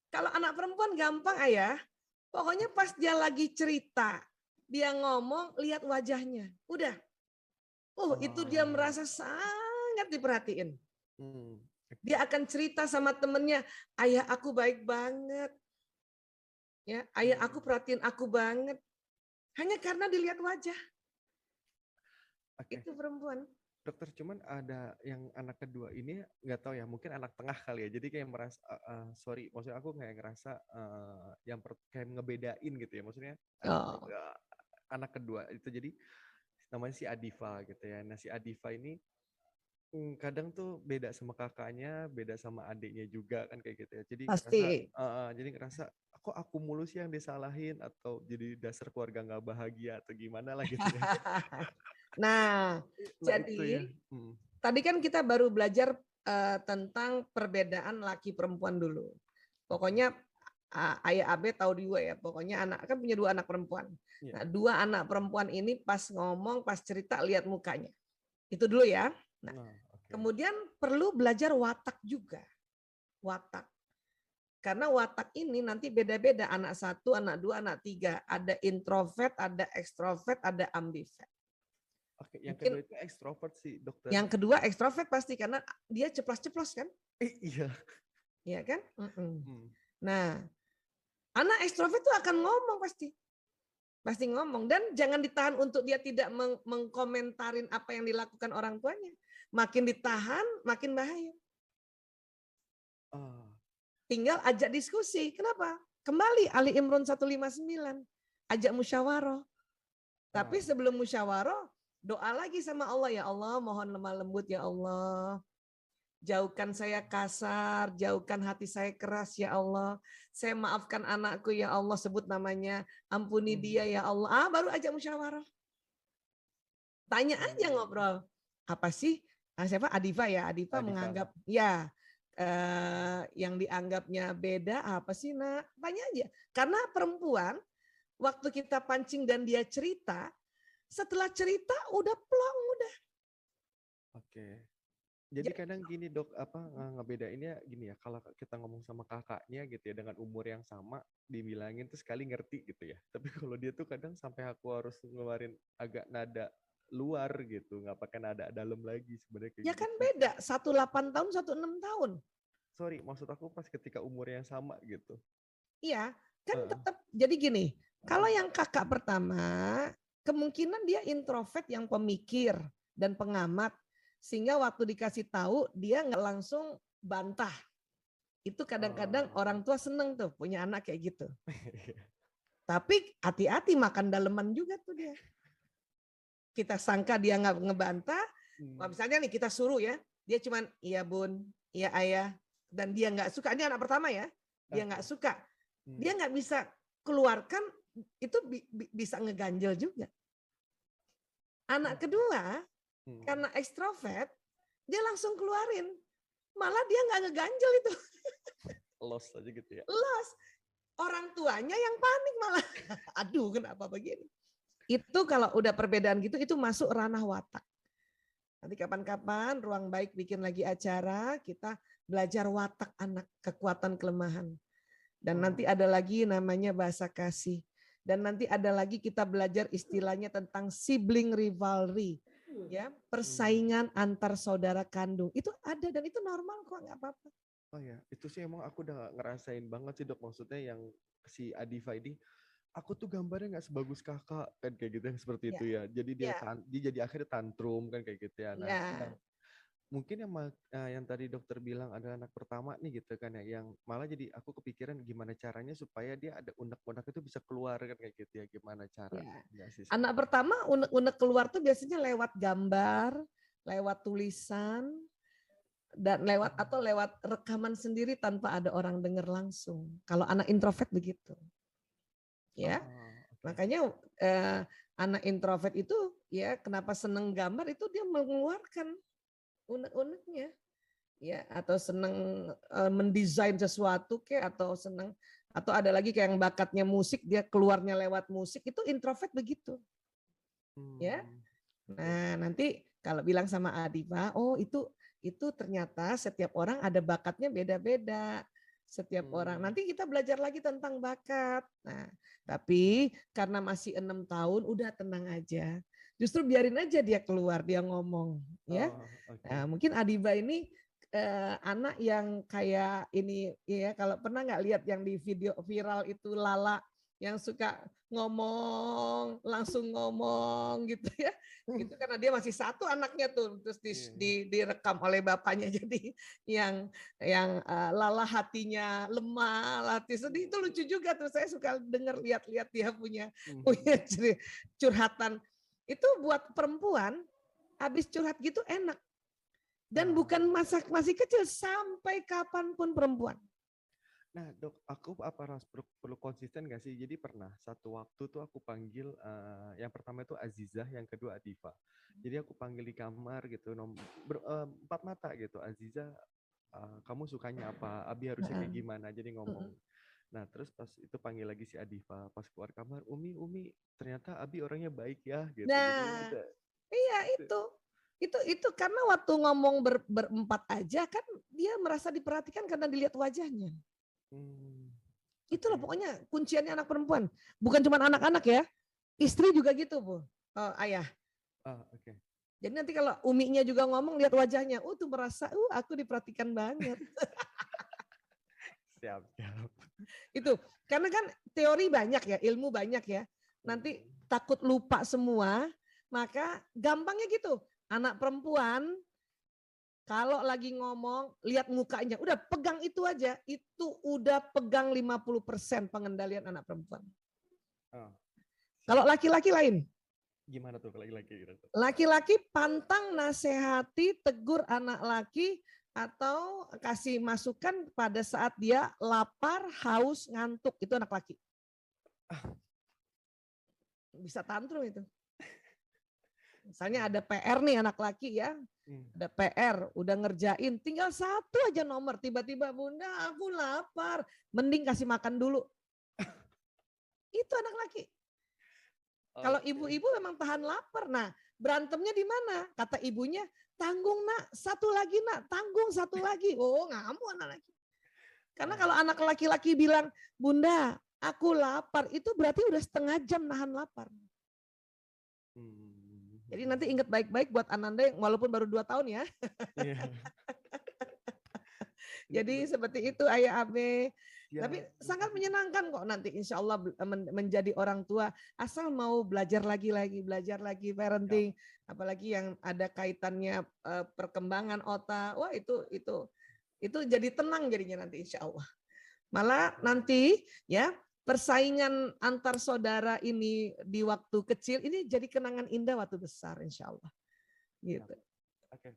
Kalau anak perempuan gampang ayah. Pokoknya pas dia lagi cerita, dia ngomong, lihat wajahnya. Udah. Itu dia Oh. merasa sangat diperhatiin. Oke. Dia akan cerita sama temennya, ayah aku baik banget. Ya, ayah aku perhatiin aku banget. Hanya karena dilihat wajah. Oke. Itu perempuan. Dokter, cuman ada yang anak kedua ini nggak tahu ya, mungkin anak tengah kali ya. Jadi kayak merasa, sorry, maksudnya aku kayak ngerasa kayak ngebedain gitu ya. Maksudnya Oh, anak kedua itu jadi namanya si Adifa gitu ya. Nah si Adifa ini kadang tuh beda sama kakaknya, beda sama adiknya juga kan kayak gitu ya. pasti. Jadi ngerasa kok aku mulu sih yang disalahin atau jadi dasar keluarga nggak bahagia atau gimana lah gitu ya. Nah, Nah itu ya. jadi tadi kan kita baru belajar tentang perbedaan laki perempuan dulu. Oke. Pokoknya ayah Abe tahu juga ya. Pokoknya anak kan punya 2 anak perempuan. Iya. Nah, 2 anak perempuan ini pas ngomong, pas cerita lihat mukanya. Itu dulu ya. Nah, Nah, oke. kemudian perlu belajar watak juga. Watak. Karena watak ini nanti beda-beda, anak 1, anak 2, anak 3. Ada introvert, ada ekstrovert, ada ambivert. Oke, yang Mungkin kedua itu ekstrovert sih, dokter. yang kedua ekstrovert pasti karena dia ceplos-ceplos kan? Iya. Iya kan? Hmm. Nah, anak ekstrovert itu akan ngomong pasti. Pasti ngomong. Dan jangan ditahan untuk dia tidak mengkomentarin apa yang dilakukan orang tuanya. Makin ditahan, makin bahaya. Ah, Tinggal ajak diskusi. Kenapa? Kembali Ali Imran 159. Ajak musyawarah. Tapi ah. sebelum musyawarah, doa lagi sama Allah. Ya Allah, mohon lemah lembut ya Allah. Jauhkan saya kasar, jauhkan hati saya keras ya Allah. Saya maafkan anakku ya Allah, sebut namanya. Ampuni dia ya Allah. Baru ajak musyawarah. Tanya aja ngobrol. Apa sih? Siapa? Adifa ya. Adifa Adifa. menganggap ya yang dianggapnya beda apa sih nak? Tanya aja. Karena perempuan waktu kita pancing dan dia cerita, setelah cerita udah plong udah. Oke. Jadi Jadi, kadang gini dok, ngebedainnya gini ya, kalau kita ngomong sama kakaknya gitu ya, dengan umur yang sama, dibilangin tuh sekali ngerti gitu ya. Tapi kalau dia tuh kadang sampai aku harus ngeluarin agak nada luar gitu, nggak pakai nada dalam lagi sebenarnya kayak ya kan gitu. beda. 1 8 tahun, 1 6 tahun. Sorry, maksud aku pas ketika umur yang sama gitu. Iya, kan Heeh. tetap jadi gini. Kalau yang kakak pertama, kemungkinan dia introvert yang pemikir dan pengamat, sehingga waktu dikasih tahu dia nggak langsung bantah. Itu kadang-kadang Oh. orang tua seneng tuh punya anak kayak gitu. Tapi hati-hati makan daleman juga tuh dia. Kita sangka dia nggak ngebantah, misalnya nih kita suruh ya, dia cuman iya bun, iya ayah, dan dia nggak suka. Ini anak pertama ya, dia Oke. nggak suka. Dia nggak bisa keluarkan, itu bisa ngeganjel juga. Anak kedua, karena ekstrovert, dia langsung keluarin. Malah dia nggak ngeganjel itu. Lost aja gitu ya. Los. Orang tuanya yang panik malah. Aduh, kenapa begini? Itu kalau udah perbedaan gitu, itu masuk ranah watak. Nanti kapan-kapan Ruang Baik bikin lagi acara, kita belajar watak anak, kekuatan kelemahan. Dan nanti ada lagi namanya bahasa kasih. Dan nanti ada lagi kita belajar istilahnya tentang sibling rivalry. Ya, persaingan antar saudara kandung. Itu ada dan itu normal kok, nggak apa-apa. Oh ya, itu sih emang aku udah ngerasain banget sih dok. Maksudnya yang si Adifa ini, aku tuh gambarnya nggak sebagus kakak kan kayak gitu yang seperti Ya, itu ya. Jadi ya, dia jadi akhirnya tantrum kan kayak gitu ya. Nah, ya. mungkin yang tadi dokter bilang ada anak pertama nih gitu kan ya, yang malah jadi aku kepikiran gimana caranya supaya dia ada unek-unek itu bisa keluar kan kayak gitu ya. Gimana cara? Ya. Enggak sih Anak sebenarnya. pertama unek-unek keluar tuh biasanya lewat gambar, lewat tulisan, dan lewat atau lewat rekaman sendiri tanpa ada orang dengar langsung. Kalau anak introvert begitu. Ya. Oh, oke. Makanya anak introvert itu ya kenapa seneng gambar itu dia mengeluarkan unek-uneknya. Ya, atau seneng mendesain sesuatu kayak atau seneng atau ada lagi kayak yang bakatnya musik dia keluarnya lewat musik itu introvert begitu. Ya. Oke. Nah, nanti kalau bilang sama Adifa, oh itu ternyata setiap orang ada bakatnya beda-beda. setiap orang. Nanti kita belajar lagi tentang bakat. Nah, tapi karena masih 6 tahun, udah tenang aja. Justru biarin aja dia keluar, dia ngomong, ya. Nah, mungkin Adiba ini anak yang kayak ini, ya. Kalau pernah nggak lihat yang di video viral itu Lala yang suka ngomong, langsung ngomong gitu ya. Itu karena dia masih satu anaknya tuh, terus direkam oleh bapaknya, jadi yang Lala hatinya lemah, hati sedih, itu lucu juga tuh. Saya suka dengar, lihat-lihat dia punya curhatan. Itu buat perempuan habis curhat gitu enak. Dan bukan masih kecil, sampai kapanpun perempuan. Nah dok, aku harus perlu konsisten nggak sih? Jadi pernah satu waktu tuh aku panggil, yang pertama itu Azizah, yang kedua Adifa. Jadi aku panggil di kamar gitu, empat mata gitu. Azizah, kamu sukanya apa? Abi harusnya kayak gimana? Jadi ngomong. Nah terus pas itu panggil lagi si Adifa, pas keluar kamar, Umi, ternyata Abi orangnya baik ya gitu. Nah, iya itu karena waktu ngomong berempat aja kan dia merasa diperhatikan karena dilihat wajahnya. Itulah pokoknya kunciannya anak perempuan. Bukan cuma anak-anak ya, istri juga gitu Bu, ayah. Jadi nanti kalau uminya juga ngomong, lihat wajahnya, tuh merasa, aku diperhatikan banget. Siap. Itu karena kan teori banyak ya, ilmu banyak ya. Nanti takut lupa semua, maka gampangnya gitu. Anak perempuan kalau lagi ngomong, lihat mukanya, udah pegang itu aja, itu udah pegang 50% pengendalian anak perempuan. Kalau laki-laki lain. Gimana tuh laki-laki? Laki-laki pantang, nasihati, tegur anak laki, atau kasih masukan pada saat dia lapar, haus, ngantuk, itu anak laki. Bisa tantrum itu. Misalnya ada PR nih anak laki ya, ada PR, udah ngerjain, tinggal satu aja nomor, tiba-tiba Bunda aku lapar, mending kasih makan dulu. Itu anak laki. Kalau ibu-ibu memang tahan lapar, nah berantemnya di mana? Kata ibunya, tanggung nak, satu lagi nak, tanggung satu lagi. Ngamuk anak laki. Karena kalau anak laki-laki bilang, Bunda aku lapar, itu berarti udah setengah jam nahan lapar. Jadi nanti ingat baik-baik buat Ananda yang walaupun baru 2 tahun ya. Jadi seperti itu Ayah Abe. Tapi sangat menyenangkan kok nanti insya Allah menjadi orang tua. Asal mau belajar lagi parenting. Apalagi yang ada kaitannya perkembangan otak. Wah itu jadi tenang jadinya nanti insya Allah. Malah nanti ya persaingan antar saudara ini di waktu kecil ini jadi kenangan indah waktu besar insya Allah. Gitu.